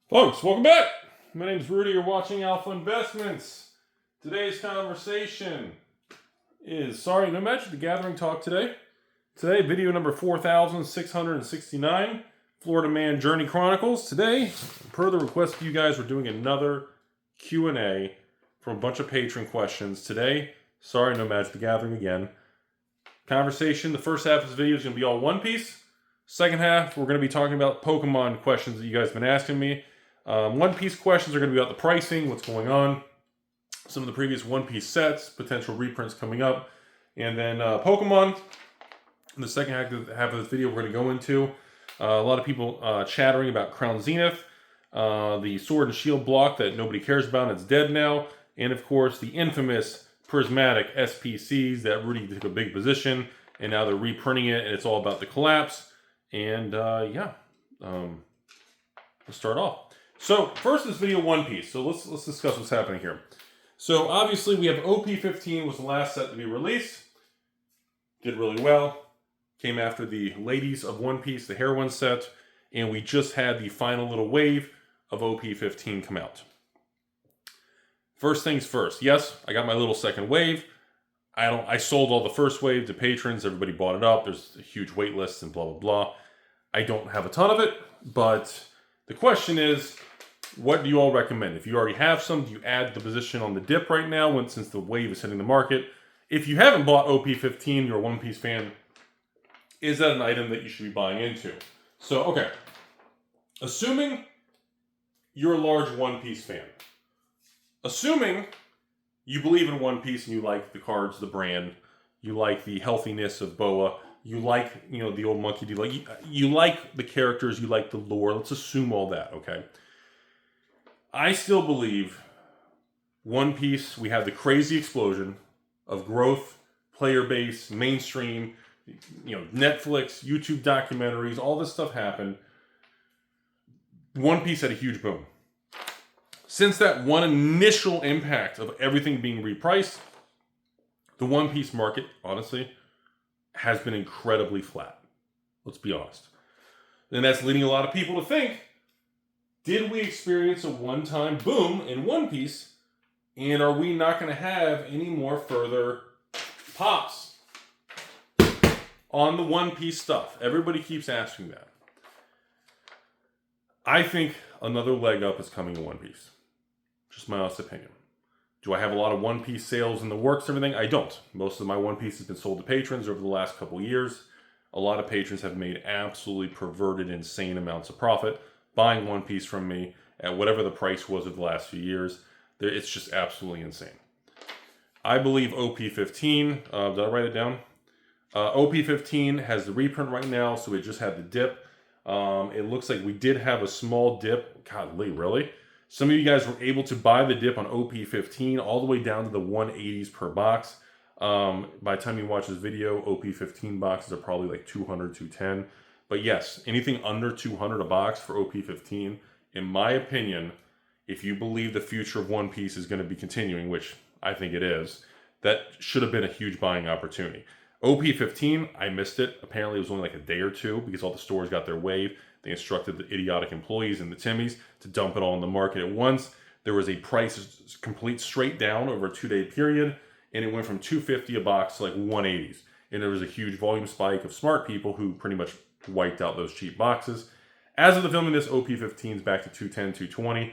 Folks, welcome back. My name is Rudy. You're watching Alpha Investments. Today's conversation is, no Magic the Gathering talk today. Today, video number 4,669, Florida Man Journey Chronicles. Today, per the request of you guys, we're doing another Q&A from a bunch of patron questions. Today, no Magic the Gathering again. Conversation, the first half of this video is going to be all One Piece. Second half, we're going to be talking about Pokemon questions that you guys have been asking me. One Piece questions are going to be about the pricing, what's going on, some of the previous One Piece sets, potential reprints coming up, and then Pokemon. In the second half of this video, we're going to go into a lot of people chattering about Crown Zenith, the Sword and Shield block that nobody cares about, it's dead now, and of course the infamous Prismatic SPCs that Rudy took a big position, and now they're reprinting it, and it's all about the collapse. And let's start off. So first, this video One Piece. So let's discuss what's happening here. So obviously we have OP15 was the last set to be released. Did really well. Came after the Ladies of One Piece, the Heroine set, and we just had the final little wave of OP15 come out. First things first. Yes, I got my little second wave. I sold all the first wave to patrons. Everybody bought it up. There's a huge wait list and blah, blah, blah. I don't have a ton of it, but the question is, what do you all recommend? If you already have some, do you add the position on the dip right now since the wave is hitting the market? If you haven't bought OP15, you're a One Piece fan, is that an item that you should be buying into? So, okay. Assuming you're a large One Piece fan. Assuming you believe in One Piece and you like the cards, the brand, you like the healthiness of Boa, you like, the old monkey D, you like the characters, you like the lore. Let's assume all that, okay? I still believe One Piece, we have the crazy explosion of growth, player base, mainstream, Netflix, YouTube documentaries, all this stuff happened. One Piece had a huge boom. Since that one initial impact of everything being repriced, the One Piece market, honestly, has been incredibly flat. Let's be honest. And that's leading a lot of people to think, did we experience a one-time boom in One Piece, and are we not going to have any more further pops on the One Piece stuff? Everybody keeps asking that. I think another leg up is coming in One Piece. Just my honest opinion. Do I have a lot of One Piece sales in the works and everything? I don't. Most of my One Piece has been sold to patrons over the last couple years. A lot of patrons have made absolutely perverted, insane amounts of profit buying One Piece from me at whatever the price was of the last few years. It's just absolutely insane. I believe OP15, did I write it down? OP15 has the reprint right now, so it just had the dip. It looks like we did have a small dip. Godly, really? Some of you guys were able to buy the dip on OP15 all the way down to the 180s per box. By the time you watch this video, OP15 boxes are probably like 200, 210. But yes, anything under 200 a box for OP15, in my opinion, if you believe the future of One Piece is going to be continuing, which I think it is, that should have been a huge buying opportunity. OP15, I missed it. Apparently it was only like a day or two because all the stores got their wave. They instructed the idiotic employees and the Timmies to dump it all in the market at once. There was a price complete straight down over a 2-day period, and it went from $250 a box to like 180s. And there was a huge volume spike of smart people who pretty much wiped out those cheap boxes. As of the filming this, OP15 is back to 210, 220.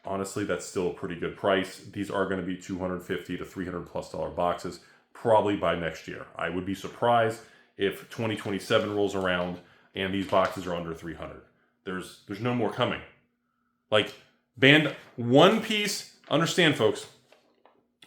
Honestly, that's still a pretty good price. These are going to be $250 to $300+ boxes, probably by next year. I would be surprised if 2027 rolls around and these boxes are under 300. There's no more coming. Like, One Piece, understand folks,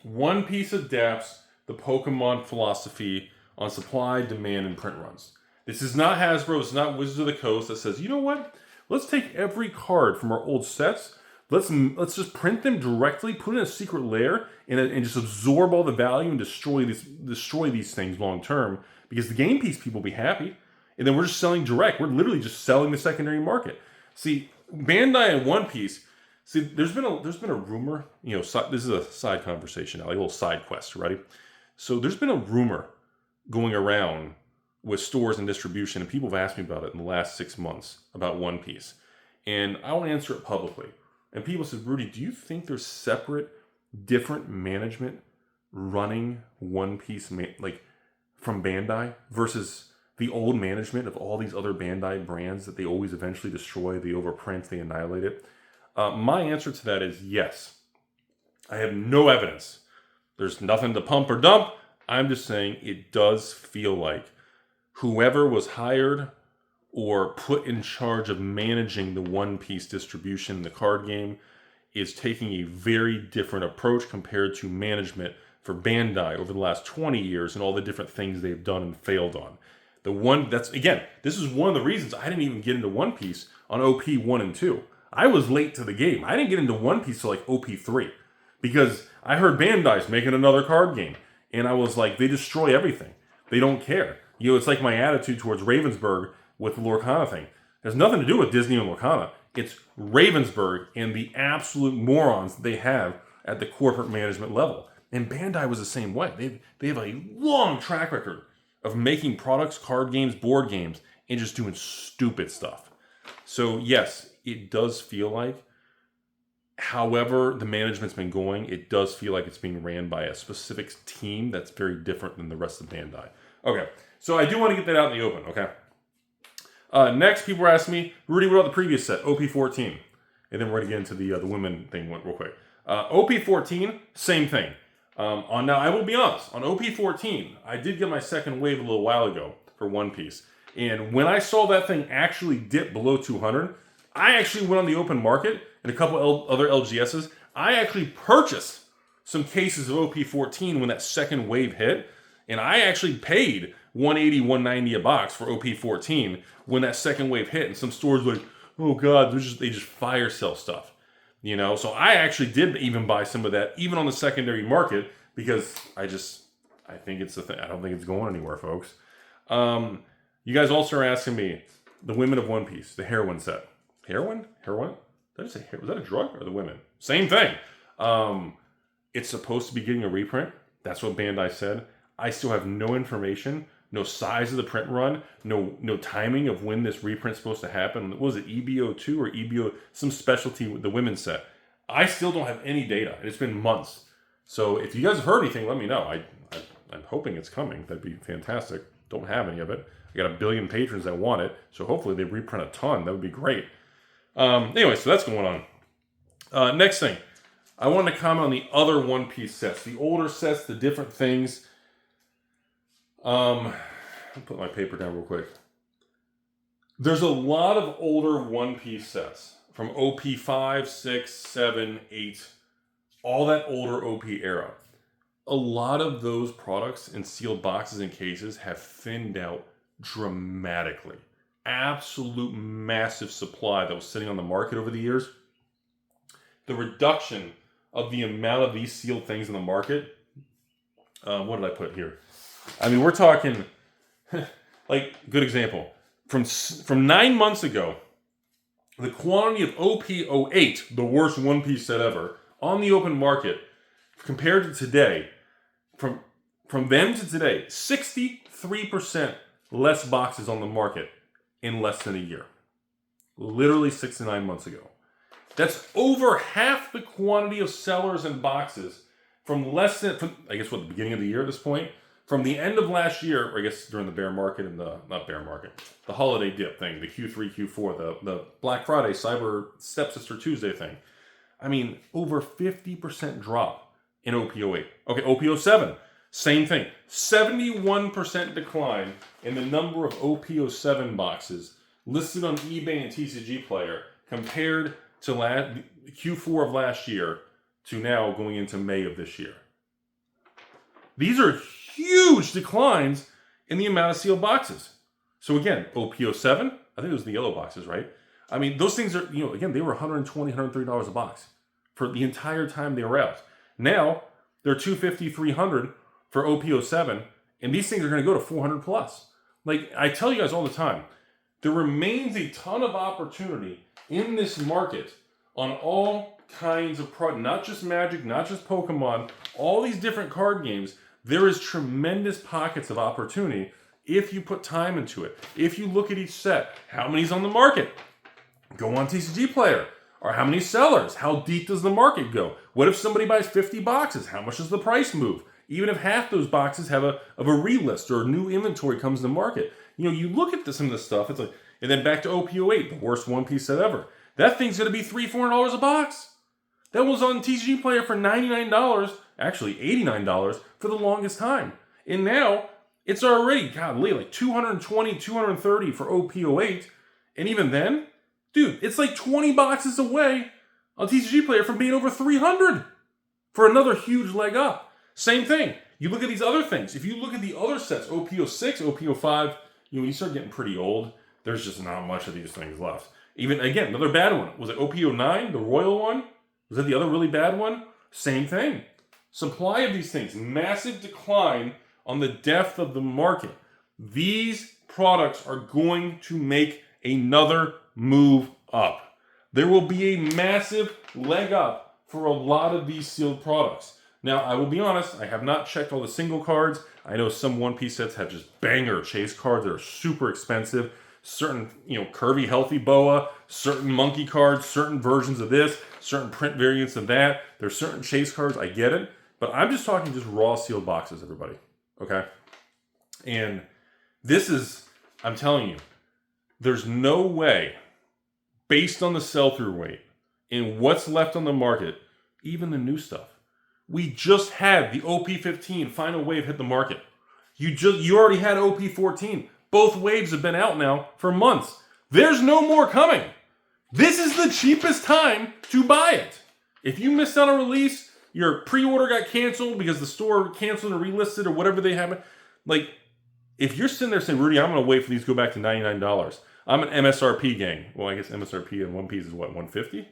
One Piece adapts the Pokemon philosophy on supply, demand, and print runs. This is not Hasbro, it's not Wizards of the Coast that says, you know what? Let's take every card from our old sets, let's just print them directly, put in a secret layer, and just absorb all the value and destroy these things long term, because the game piece people will be happy. And then we're just selling direct. We're literally just selling the secondary market. See, Bandai and One Piece. See, there's been a rumor. This is a side conversation now, like a little side quest. Ready? So there's been a rumor going around with stores and distribution, and people have asked me about it in the last 6 months about One Piece. And I'll answer it publicly. And people said, Rudy, do you think there's separate, different management running One Piece, like from Bandai versus the old management of all these other Bandai brands that they always eventually destroy, they overprint, they annihilate it? My answer to that is yes. I have no evidence. There's nothing to pump or dump. I'm just saying it does feel like whoever was hired or put in charge of managing the One Piece distribution in the card game is taking a very different approach compared to management for Bandai over the last 20 years and all the different things they've done and failed on. This is one of the reasons I didn't even get into One Piece on OP 1 and 2. I was late to the game. I didn't get into One Piece till like OP 3 because I heard Bandai's making another card game. And I was like, they destroy everything. They don't care. You know, it's like my attitude towards Ravensburg with the Lorcana thing. It has nothing to do with Disney and Lorcana. It's Ravensburg and the absolute morons they have at the corporate management level. And Bandai was the same way. They have a long track record of making products, card games, board games, and just doing stupid stuff. So yes, it does feel like, however the management's been going, it does feel like it's being ran by a specific team that's very different than the rest of Bandai. Okay, so I do want to get that out in the open, okay? Next, people were asking me, Rudy, what about the previous set, OP14? And then we're going to get into the women thing real quick. OP14, same thing. Now, I will be honest, on OP14, I did get my second wave a little while ago for One Piece. And when I saw that thing actually dip below 200, I actually went on the open market and a couple other LGSs. I actually purchased some cases of OP14 when that second wave hit. And I actually paid $180, $190 a box for OP14 when that second wave hit. And some stores were like, oh God, they just fire sell stuff. You know, so I actually did even buy some of that, even on the secondary market, because I think it's a thing. I don't think it's going anywhere, folks. You guys also are asking me, the women of One Piece, the heroin set. Heroin? Heroin? Did I say, was that a drug or the women? Same thing. It's supposed to be getting a reprint. That's what Bandai said. I still have no information, no size of the print run, no timing of when this reprint's supposed to happen. What was it, EBO2 or EBO, some specialty with the women's set? I still don't have any data. It's been months. So if you guys have heard anything, let me know. I'm hoping it's coming. That'd be fantastic. Don't have any of it. I got 1 billion patrons that want it, so hopefully they reprint a ton. That would be great. Anyway, so that's going on. Next thing, I want to comment on the other One Piece sets, the older sets, the different things. I'll put my paper down real quick. There's a lot of older One Piece sets from OP 5, 6, 7, 8, all that older OP era. A lot of those products in sealed boxes and cases have thinned out dramatically. Absolute massive supply that was sitting on the market over the years. The reduction of the amount of these sealed things in the market. What did I put here? I mean, we're talking, like, good example. From 9 months ago, the quantity of OP08, the worst One Piece set ever, on the open market, compared to today, from then to today, 63% less boxes on the market in less than a year. Literally 6 to 9 months ago. That's over half the quantity of sellers and boxes from the beginning of the year at this point. From the end of last year, or I guess during the bear market and the holiday dip thing, the Q3, Q4, the Black Friday, Cyber Stepsister Tuesday thing. I mean, over 50% drop in OP08. Okay, OP07, same thing. 71% decline in the number of OP07 boxes listed on eBay and TCG Player compared to Q4 of last year to now going into May of this year. These are huge declines in the amount of sealed boxes. So again, OP07, I think it was the yellow boxes, right? I mean, those things are, again, they were $120, $130 a box for the entire time they were out. Now, they're $250, $300 for OP07, and these things are going to go to 400 plus. Like, I tell you guys all the time, there remains a ton of opportunity in this market on all kinds of products, not just Magic, not just Pokemon, all these different card games. There is tremendous pockets of opportunity if you put time into it. If you look at each set, how many's on the market? Go on TCG Player. Or how many sellers? How deep does the market go? What if somebody buys 50 boxes? How much does the price move? Even if half those boxes have a relist or new inventory comes to the market. You look at some of this stuff, it's like, and then back to OP08, the worst One Piece set ever. That thing's going to be $300-400 a box. That was on TCG Player for $99, actually $89 for the longest time. And now, it's already, godly, like $220, $230 for OP08. And even then, dude, it's like 20 boxes away on TCG Player from being over $300 for another huge leg up. Same thing. You look at these other things. If you look at the other sets, OP06, OP05, when you start getting pretty old, there's just not much of these things left. Even, again, another bad one. Was it OP09, the Royal one? Was that the other really bad one? Same thing. Supply of these things. Massive decline on the depth of the market. These products are going to make another move up. There will be a massive leg up for a lot of these sealed products. Now, I will be honest, I have not checked all the single cards. I know some One Piece sets have just banger chase cards that are super expensive. Certain, curvy, healthy boa, certain monkey cards, certain versions of this, certain print variants of that. There's certain chase cards, I get it. But I'm just talking just raw sealed boxes, everybody. Okay? And this is, I'm telling you, there's no way, based on the sell-through rate and what's left on the market, even the new stuff. We just had the OP15 final wave hit the market. You already had OP14. Both waves have been out now for months. There's no more coming. This is the cheapest time to buy it. If you missed out on a release, your pre-order got canceled because the store canceled or relisted or whatever they have. Like, if you're sitting there saying, Rudy, I'm going to wait for these to go back to $99. I'm an MSRP gang. Well, I guess MSRP in One Piece is what, $150?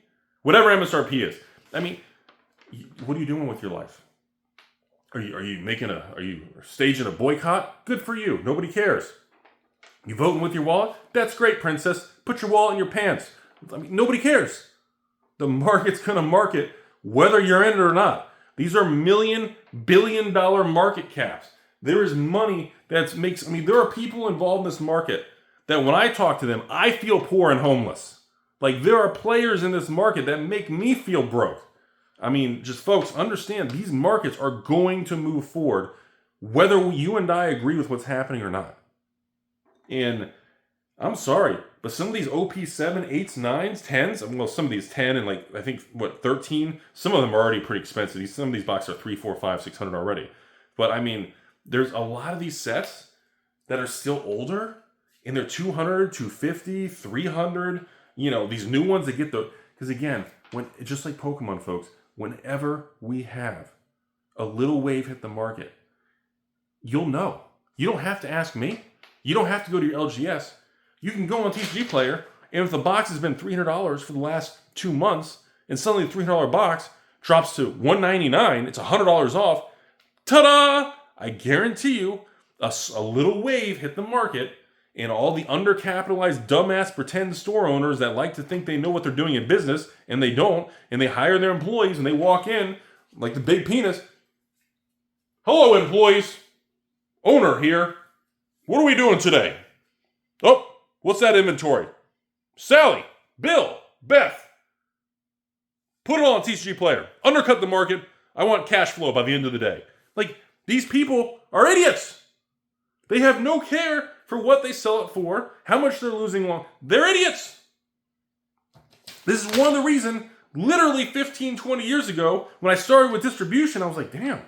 Whatever MSRP is. I mean, what are you doing with your life? Are you staging a boycott? Good for you. Nobody cares. You voting with your wallet? That's great, princess. Put your wallet in your pants. I mean, nobody cares. The market's going to market whether you're in it or not. These are billion-dollar market caps. There is money there are people involved in this market that when I talk to them, I feel poor and homeless. Like, there are players in this market that make me feel broke. I mean, just folks, understand these markets are going to move forward whether you and I agree with what's happening or not. And I'm sorry, but some of these OP7, 8s, 9s, 10s, well, some of these 10 and I think, 13, some of them are already pretty expensive. Some of these boxes are $300, $400, $500, $600 already. But I mean, there's a lot of these sets that are still older, and they're $200, $250, $300. These new ones that get because again, just like Pokemon, folks, whenever we have a little wave hit the market, you'll know. You don't have to ask me. You don't have to go to your LGS. You can go on TCG Player, and if the box has been $300 for the last 2 months, and suddenly the $300 box drops to $199, it's $100 off. Ta-da! I guarantee you, a little wave hit the market, and all the undercapitalized, dumbass pretend store owners that like to think they know what they're doing in business, and they don't, and they hire their employees, and they walk in like the big penis. Hello, employees. Owner here. What are we doing today? Oh, what's that inventory? Sally, Bill, Beth. Put it all on TCG Player. Undercut the market. I want cash flow by the end of the day. Like, these people are idiots. They have no care for what they sell it for, how much they're losing long. They're idiots. This is one of the reasons, literally 15, 20 years ago, when I started with distribution, I was like, damn.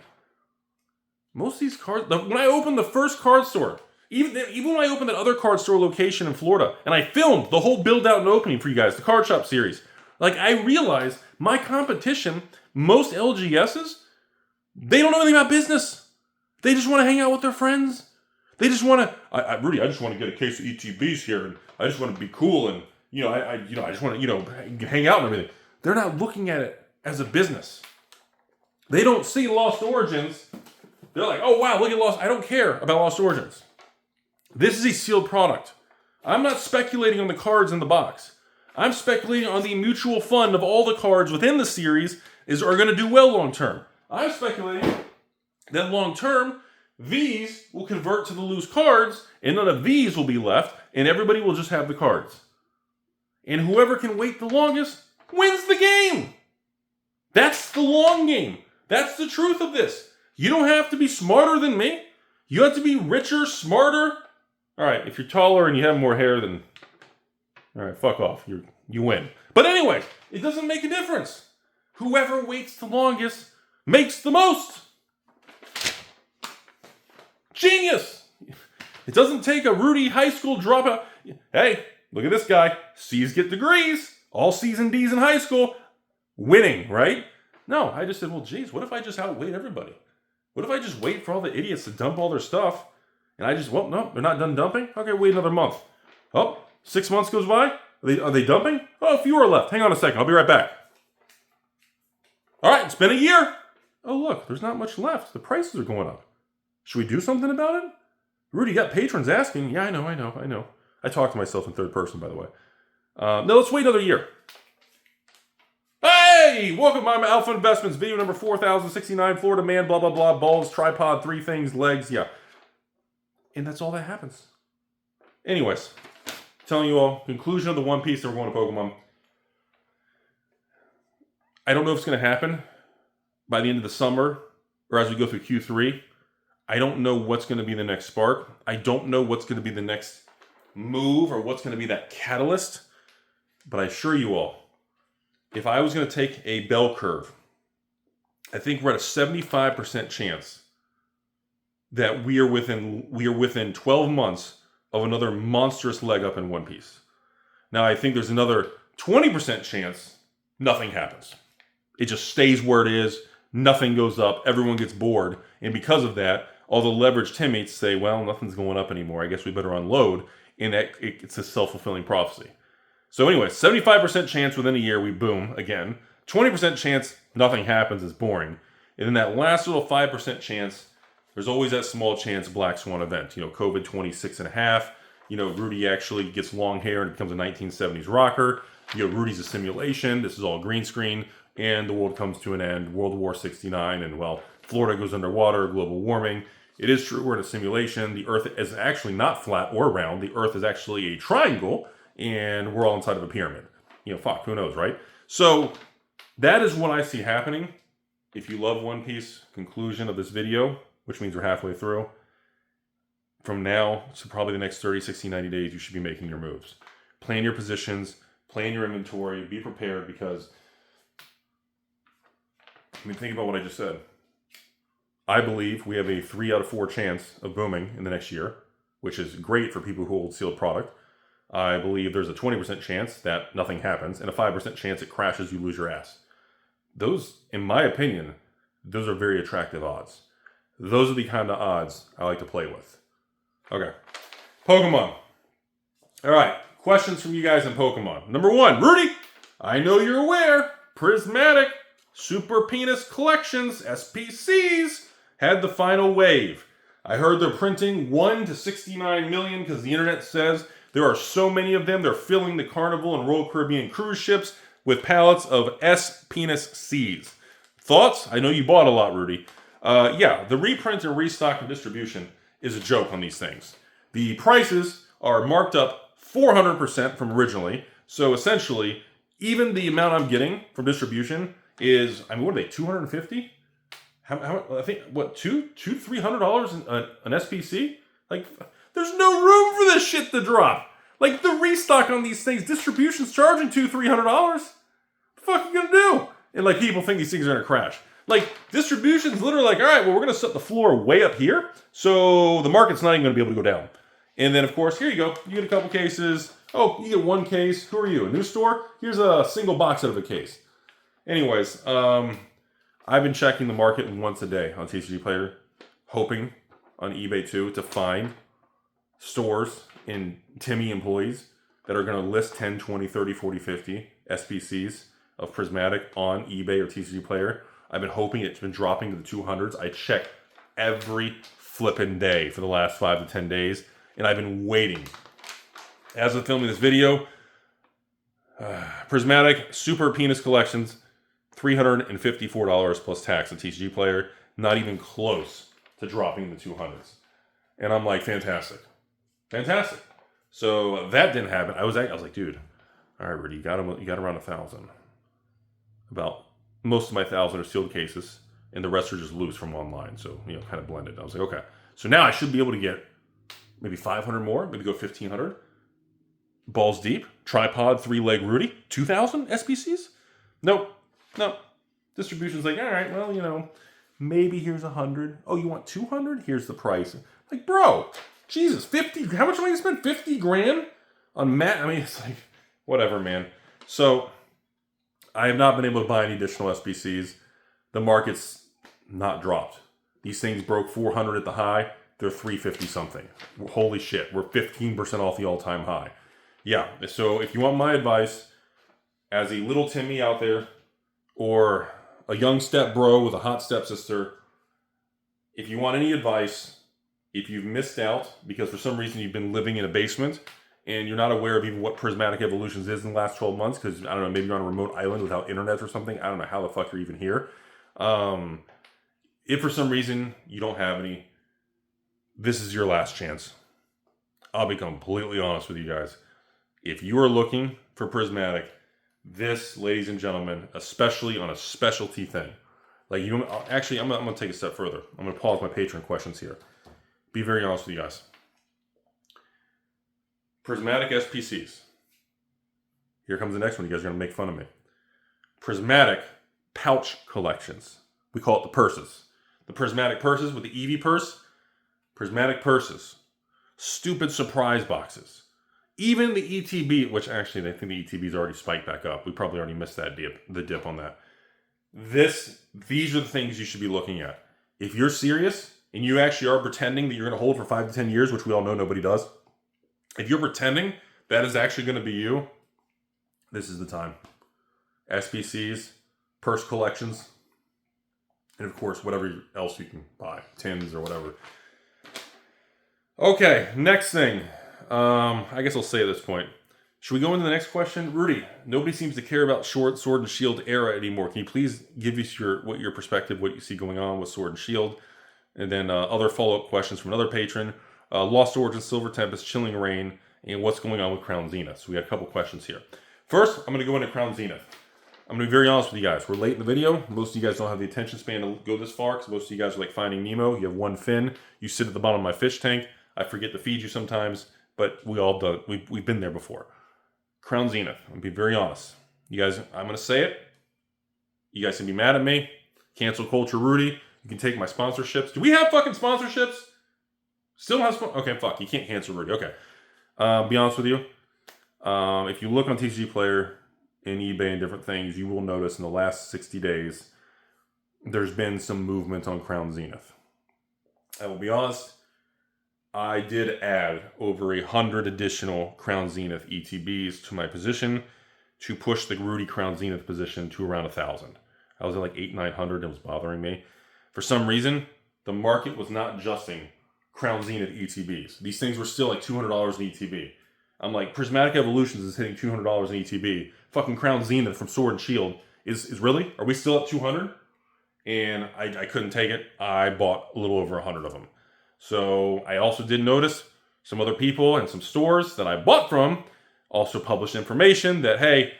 Most of these cards, when I opened the first card store, even when I opened that other card store location in Florida, and I filmed the whole build out and opening for you guys, the Card Shop series, I realized my competition, most LGSs, they don't know anything about business. They just want to hang out with their friends. They just want to, Rudy, I just want to get a case of ETBs here, and I just want to be cool, and I just want to hang out and everything. They're not looking at it as a business. They don't see Lost Origins. They're like, oh wow, look at Lost. I don't care about Lost Origins. This is a sealed product. I'm not speculating on the cards in the box. I'm speculating on the mutual fund of all the cards within the series are going to do well long term. I'm speculating that long term, these will convert to the loose cards, and none of these will be left, and everybody will just have the cards. And whoever can wait the longest wins the game. That's the long game. That's the truth of this. You don't have to be smarter than me. You have to be richer, smarter. All right, if you're taller and you have more hair, then all right, fuck off. You win. But anyway, it doesn't make a difference. Whoever waits the longest makes the most. Genius. It doesn't take a Rudy high school dropout. Hey, look at this guy. C's get degrees. All C's and D's in high school. Winning, right? No, I just said, well, geez, what if I just outweight everybody? What if I just wait for all the idiots to dump all their stuff? And I just, well, no, they're not done dumping? Okay, wait another month. Oh, 6 months goes by? Are they dumping? Oh, a few are left. Hang on a second. I'll be right back. All right, it's been a year. Oh, look, there's not much left. The prices are going up. Should we do something about it? Rudy, got patrons asking. Yeah, I know. I talk to myself in third person, by the way. No, let's wait another year. Hey! Welcome to my Alpha Investments, video number 4069, Florida man, blah, blah, blah, balls, tripod, 3 things, legs, yeah. And that's all that happens. Anyways, telling you all, conclusion of the One Piece, and we're going to Pokemon. I don't know if it's going to happen by the end of the summer or as we go through Q3. I don't know what's going to be the next spark. I don't know what's going to be the next move or what's going to be that catalyst. But I assure you all, if I was going to take a bell curve, I think we're at a 75% chance that we are within 12 months of another monstrous leg up in One Piece. Now, I think there's another 20% chance nothing happens. It just stays where it is. Nothing goes up. Everyone gets bored. And because of that, all the leveraged teammates say, well, nothing's going up anymore. I guess we better unload. And it's a self-fulfilling prophecy. So anyway, 75% chance within a year we boom again. 20% chance nothing happens is boring. And then that last little 5% chance, there's always that small chance black swan event. You know, COVID 26.5. You know, Rudy actually gets long hair and becomes a 1970s rocker. You know, Rudy's a simulation. This is all green screen. And the world comes to an end. World War 69. And, well, Florida goes underwater. Global warming. It is true we're in a simulation. The Earth is actually not flat or round. The Earth is actually a triangle. And we're all inside of a pyramid. You know, fuck, who knows, right? So that is what I see happening. If you love One Piece, conclusion of this video, which means we're halfway through, from now to probably the next 30, 60, 90 days, you should be making your moves. Plan your positions, plan your inventory, be prepared because, I mean, think about what I just said. I believe we have a 3 out of 4 chance of booming in the next year, which is great for people who hold sealed product. I believe there's a 20% chance that nothing happens and a 5% chance it crashes, you lose your ass. Those, in my opinion, those are very attractive odds. Those are the kind of odds I like to play with. Okay. Pokemon. All right. Questions from you guys on Pokemon. Number 1, Rudy, I know you're aware, Prismatic Super Penis Collections, SPCs, had the final wave. I heard they're printing 1 to 69 million because the internet says there are so many of them, they're filling the Carnival and Royal Caribbean cruise ships with pallets of S-Penis Cs. Thoughts? I know you bought a lot, Rudy. Yeah, the reprint and restock and distribution is a joke on these things. The prices are marked up 400% from originally. So essentially, even the amount I'm getting from distribution is, I mean, what are they, $250? How I think, what, $300 an SPC? Like, there's no room for this shit to drop. Like, the restock on these things, distribution's charging $200-$300. What the fuck are you gonna do? And, like, people think these things are gonna crash. Like, distribution's literally like, all right, well, we're gonna set the floor way up here, so the market's not even gonna be able to go down. And then, of course, here you go. You get a couple cases. Oh, you get 1 case. Who are you, a new store? Here's a single box out of a case. Anyways, I've been checking the market once a day on TCG Player, hoping on eBay too to find stores and Timmy employees that are going to list 10, 20, 30, 40, 50 SPCs of Prismatic on eBay or TCG Player. I've been hoping it's been dropping to the 200s. I check every flipping day for the last 5 to 10 days, and I've been waiting. As of filming this video, Prismatic Super Penis Collections, $354 plus tax on TCG Player. Not even close to dropping in the 200s. And I'm like, fantastic. Fantastic. So that didn't happen. I was like, dude, All right, Rudy, you got around 1,000. About most of my 1,000 are sealed cases, and the rest are just loose from online. So, you know, kind of blended. I was like, okay. So now I should be able to get maybe 500 more, maybe go 1,500. Balls deep, tripod, 3-leg Rudy, 2,000 SBCs? Nope. Distribution's like, all right, well, you know, maybe here's 100. Oh, you want 200? Here's the price. Like, bro, Jesus, 50. How much am I going to spend? 50 grand on Matt? I mean, it's like, whatever, man. So I have not been able to buy any additional SBCs. The market's not dropped. These things broke 400 at the high. They're 350 something. Holy shit. We're 15% off the all-time high. Yeah, so if you want my advice, as a little Timmy out there, or a young step bro with a hot stepsister, if you want any advice, if you've missed out because for some reason you've been living in a basement and you're not aware of even what Prismatic Evolutions is in the last 12 months, because, I don't know, maybe you're on a remote island without internet or something. I don't know how the fuck you're even here. If for some reason you don't have any, this is your last chance. I'll be completely honest with you guys. If you are looking for Prismatic, this, ladies and gentlemen, especially on a specialty thing, like you, actually, I'm gonna take a step further. I'm gonna pause my Patreon questions here. Be very honest with you guys. Prismatic SPCs. Here comes the next one. You guys are gonna make fun of me. Prismatic pouch collections. We call it the purses. The Prismatic purses with the EV purse. Prismatic purses. Stupid surprise boxes. Even the ETB, which actually I think the ETB's already spiked back up. We probably already missed that dip on that. These are the things you should be looking at. If you're serious and you actually are pretending that you're going to hold for 5 to 10 years, which we all know nobody does. If you're pretending that is actually going to be you, this is the time. SBCs, purse collections, and of course, whatever else you can buy, tins or whatever. Okay, next thing. I guess I'll say at this point. Should we go into the next question? Rudy, nobody seems to care about Sword and Shield era anymore. Can you please give us your perspective, what you see going on with Sword and Shield? And then other follow-up questions from another patron. Lost Origin, Silver Tempest, Chilling Reign, and what's going on with Crown Zenith. So we got a couple questions here. First, I'm going to go into Crown Zenith. I'm going to be very honest with you guys. We're late in the video. Most of you guys don't have the attention span to go this far because most of you guys are like Finding Nemo. You have one fin. You sit at the bottom of my fish tank. I forget to feed you sometimes. But we all done. We've been there before. Crown Zenith. I'm going to be very honest. You guys, I'm going to say it. You guys can be mad at me. Cancel culture Rudy. You can take my sponsorships. Do we have fucking sponsorships? Still have okay, fuck. You can't cancel Rudy. Okay. Be honest with you. If you look on TCG Player and eBay and different things, you will notice in the last 60 days, there's been some movement on Crown Zenith. I will be honest. I did add over 100 additional Crown Zenith ETBs to my position to push the Rudy Crown Zenith position to around 1,000. I was at like 800-900. It was bothering me. For some reason, the market was not adjusting Crown Zenith ETBs. These things were still like $200 in ETB. I'm like, Prismatic Evolutions is hitting $200 in ETB. Fucking Crown Zenith from Sword and Shield is really? Are we still at 200? And I couldn't take it. I bought a little over 100 of them. So I also did notice some other people and some stores that I bought from also published information that, hey,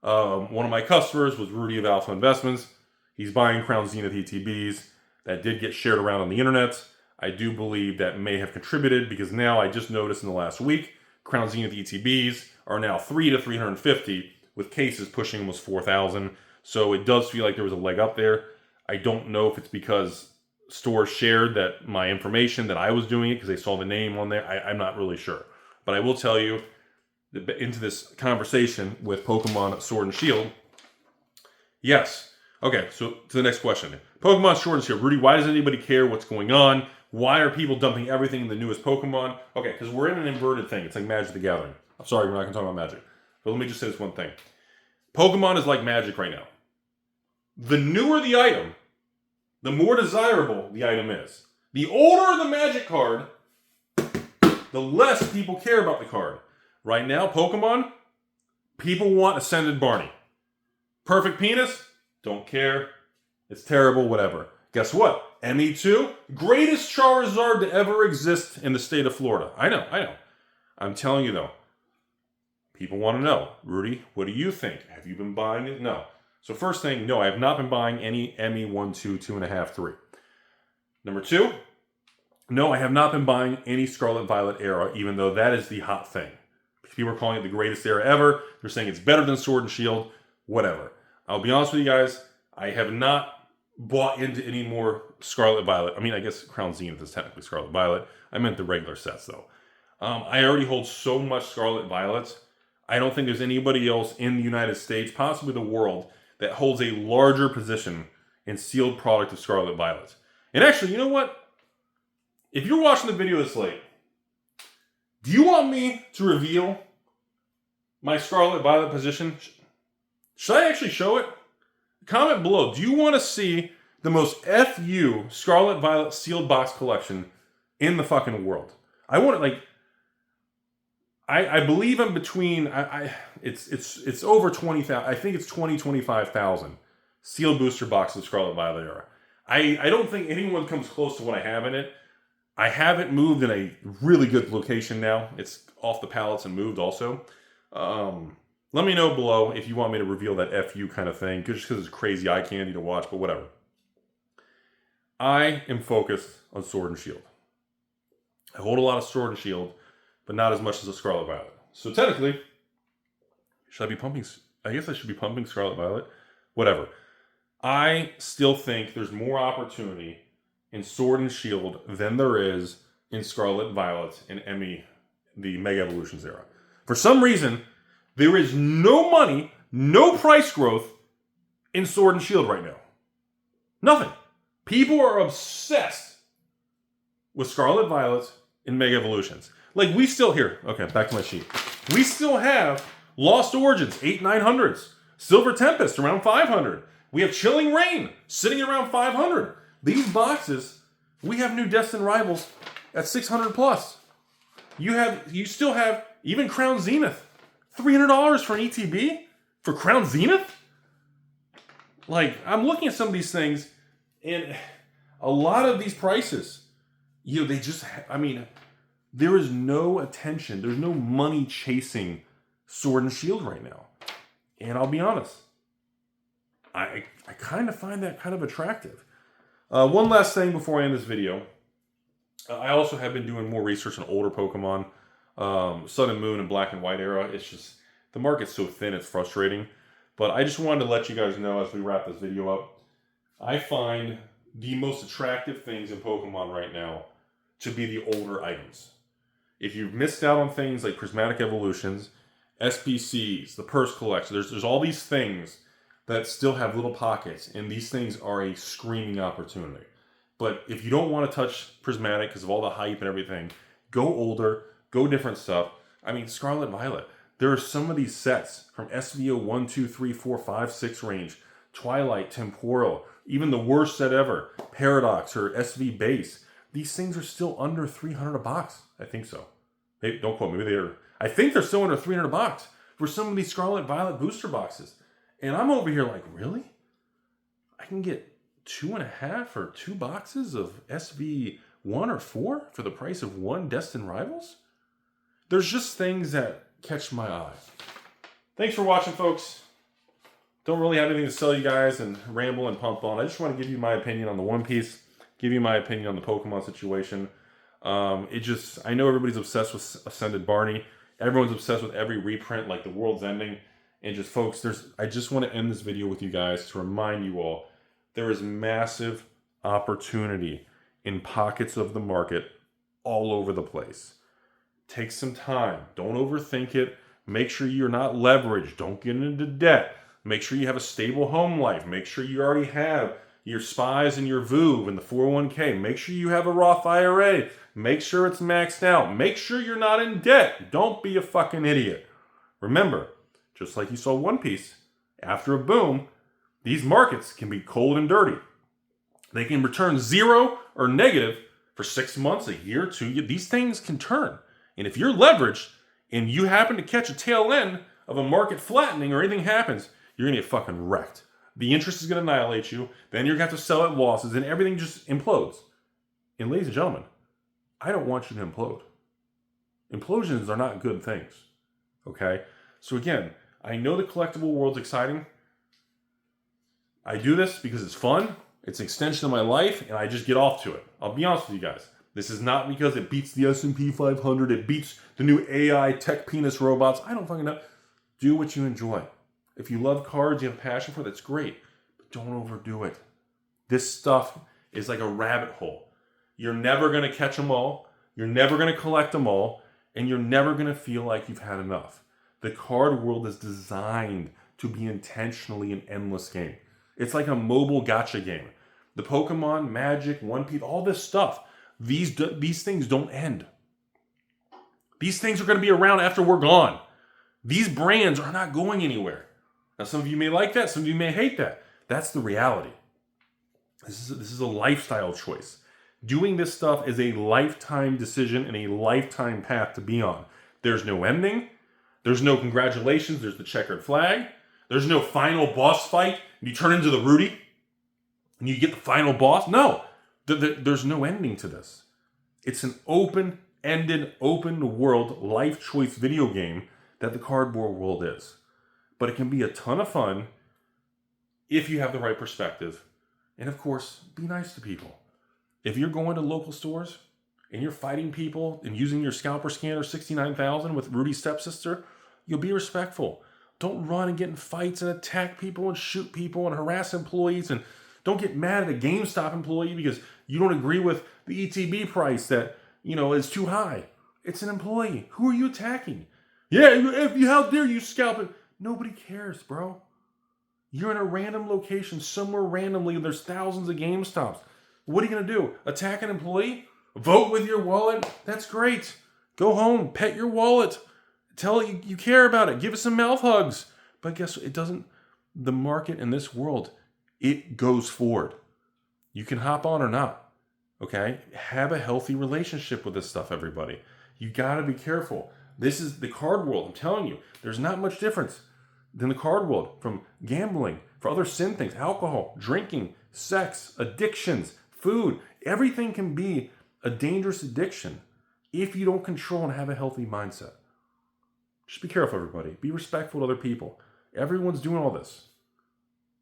one of my customers was Rudy of Alpha Investments. He's buying Crown Zenith ETBs. That did get shared around on the internet. I do believe that may have contributed because now I just noticed in the last week, Crown Zenith ETBs are now 300 to 350 with cases pushing almost 4,000. So it does feel like there was a leg up there. I don't know if it's because stores shared that my information that I was doing it because they saw the name on there. I'm not really sure. But I will tell you that into this conversation with Pokemon Sword and Shield. Yes. Okay, so to the next question. Pokemon Sword and Shield. Rudy, why does anybody care what's going on? Why are people dumping everything in the newest Pokemon? Okay, because we're in an inverted thing. It's like Magic the Gathering. I'm sorry, we're not going to talk about Magic. But let me just say this one thing. Pokemon is like Magic right now. The newer the item, the more desirable the item is. The older the Magic card, the less people care about the card. Right now, Pokemon, people want Ascended Barney. Perfect Penis, don't care. It's terrible, whatever. Guess what? ME2, greatest Charizard to ever exist in the state of Florida. I know. I'm telling you though, People want to know, Rudy, what do you think? Have you been buying it? No. So first thing, no, I have not been buying any ME 1, 2, 2.5, 3. Number two, no, I have not been buying any Scarlet Violet era, even though that is the hot thing. People are calling it the greatest era ever. They're saying it's better than Sword and Shield. Whatever. I'll be honest with you guys, I have not bought into any more Scarlet Violet. I mean, I guess Crown Zenith is technically Scarlet Violet. I meant the regular sets, though. I already hold so much Scarlet Violet. I don't think there's anybody else in the United States, possibly the world, that holds a larger position in sealed product of Scarlet Violet. And actually, you know what? If you're watching the video this late, do you want me to reveal my Scarlet Violet position? Should I actually show it? Comment below. Do you want to see the most FU Scarlet Violet sealed box collection in the fucking world? I want it like... I believe I'm between... It's over 20,000. I think it's 25,000 sealed booster boxes of Scarlet Violet era. I don't think anyone comes close to what I have in it. I have it moved in a really good location now. It's off the pallets and moved also. Let me know below if you want me to reveal that FU kind of thing, just because it's crazy eye candy to watch, but whatever. I am focused on Sword and Shield. I hold a lot of Sword and Shield, but not as much as a Scarlet Violet. So technically, should I be pumping? I guess I should be pumping Scarlet Violet. Whatever. I still think there's more opportunity in Sword and Shield than there is in Scarlet Violet and ME, the Mega Evolutions era. For some reason, there is no money, no price growth in Sword and Shield right now. Nothing. People are obsessed with Scarlet Violet and Mega Evolutions. Like, we still here. Okay, back to my sheet. We still have Lost Origins, 800-900s. Silver Tempest, around 500. We have Chilling Reign, sitting around 500. These boxes, we have new Destined Rivals at 600 plus. You still have even Crown Zenith, $300 for an ETB for Crown Zenith. Like, I'm looking at some of these things, and a lot of these prices, they just, there is no attention, there's no money chasing Sword and Shield right now. And I'll be honest, I kind of find that kind of attractive. One last thing before I end this video. I also have been doing more research on older Pokemon. Sun and Moon and Black and White era. It's just, the market's so thin, it's frustrating. But I just wanted to let you guys know as we wrap this video up, I find the most attractive things in Pokemon right now to be the older items. If you've missed out on things like Prismatic Evolutions, SPCs, the Purse Collection, there's all these things that still have little pockets, and these things are a screaming opportunity. But if you don't want to touch Prismatic because of all the hype and everything, go older, go different stuff. I mean, Scarlet Violet. There are some of these sets from SVO 1, 2, 3, 4, 5, 6 range, Twilight, Temporal, even the worst set ever, Paradox or SV Base. These things are still under $300 a box. I think so. Hey, don't quote me. Maybe they're... I think they're still under $300 a box for some of these Scarlet Violet booster boxes. And I'm over here like, really? I can get 2.5 or 2 boxes of SV 1 or 4 for the price of 1 Destined Rivals? There's just things that catch my eye. Thanks for watching, folks. Don't really have anything to sell you guys and ramble and pump on. I just want to give you my opinion on the One Piece, give you my opinion on the Pokemon situation. I know everybody's obsessed with Ascended Barney. Everyone's obsessed with every reprint, like the world's ending. And just, folks, I just want to end this video with you guys to remind you all, there is massive opportunity in pockets of the market all over the place. Take some time. Don't overthink it. Make sure you're not leveraged. Don't get into debt. Make sure you have a stable home life. Make sure you already have your SPYs and your VOOV and the 401k. Make sure you have a Roth IRA. Make sure it's maxed out. Make sure you're not in debt. Don't be a fucking idiot. Remember, just like you saw One Piece, after a boom, these markets can be cold and dirty. They can return 0 or negative for 6 months, a year, 2 years. These things can turn. And if you're leveraged and you happen to catch a tail end of a market flattening or anything happens, you're going to get fucking wrecked. The interest is going to annihilate you. Then you're going to have to sell at losses and everything just implodes. And ladies and gentlemen, I don't want you to implode. Implosions are not good things. Okay? So again, I know the collectible world's exciting. I do this because it's fun. It's an extension of my life, and I just get off to it. I'll be honest with you guys. This is not because it beats the S&P 500. It beats the new AI tech penis robots. I don't fucking know. Do what you enjoy. If you love cards, you have a passion for it, that's great. But don't overdo it. This stuff is like a rabbit hole. You're never going to catch them all. You're never going to collect them all. And you're never going to feel like you've had enough. The card world is designed to be intentionally an endless game. It's like a mobile gacha game. The Pokemon, Magic, One Piece, all this stuff. These things don't end. These things are going to be around after we're gone. These brands are not going anywhere. Now, some of you may like that. Some of you may hate that. That's the reality. This is a lifestyle choice. Doing this stuff is a lifetime decision and a lifetime path to be on. There's no ending. There's no congratulations. There's the checkered flag. There's no final boss fight and you turn into the Rudy and you get the final boss. No, there's no ending to this. It's an open-ended, open-world life choice video game that the cardboard world is. But it can be a ton of fun if you have the right perspective. And of course, be nice to people. If you're going to local stores and you're fighting people and using your scalper scanner 69,000 with Rudy's stepsister, you'll be respectful. Don't run and get in fights and attack people and shoot people and harass employees. And don't get mad at a GameStop employee because you don't agree with the ETB price that, is too high. It's an employee. Who are you attacking? Yeah, how dare you scalp it? Nobody cares, bro. You're in a random location somewhere randomly and there's thousands of GameStops. What are you going to do? Attack an employee? Vote with your wallet? That's great. Go home. Pet your wallet. Tell it you care about it. Give it some mouth hugs. But guess what? It doesn't. The market in this world, it goes forward. You can hop on or not. Okay? Have a healthy relationship with this stuff, everybody. You got to be careful. This is the card world. I'm telling you, there's not much difference than the card world from gambling, for other sin things, alcohol, drinking, sex, addictions, food. Everything can be a dangerous addiction if you don't control and have a healthy mindset. Just be careful, everybody. Be respectful to other people. Everyone's doing all this.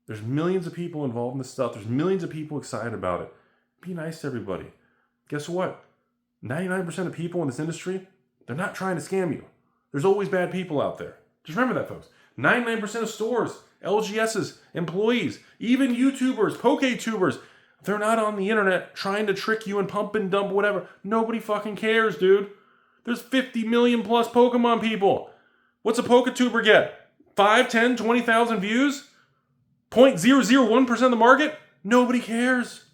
There's millions of people involved in this stuff. There's millions of people excited about it. Be nice to everybody. Guess what? 99% of people in this industry, they're not trying to scam you. There's always bad people out there. Just remember that, folks. 99% of stores, LGSs, employees, even YouTubers, PokeTubers, they're not on the internet trying to trick you and pump and dump whatever. Nobody fucking cares, dude. There's 50 million plus Pokemon people. What's a PokeTuber get? 5, 10, 20,000 views? 0.001% of the market? Nobody cares.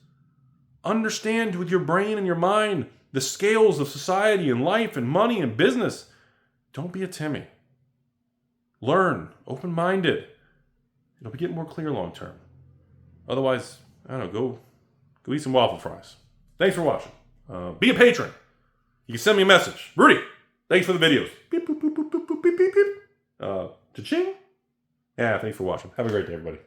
Understand with your brain and your mind the scales of society and life and money and business. Don't be a Timmy. Learn. Open-minded. It'll be getting more clear long term. Otherwise, I don't know, go eat some waffle fries. Thanks for watching. Be a patron. You can send me a message. Rudy, thanks for the videos. Beep, boop, boop, boop, boop, boop, beep, beep, beep. Cha-ching. Yeah, thanks for watching. Have a great day, everybody.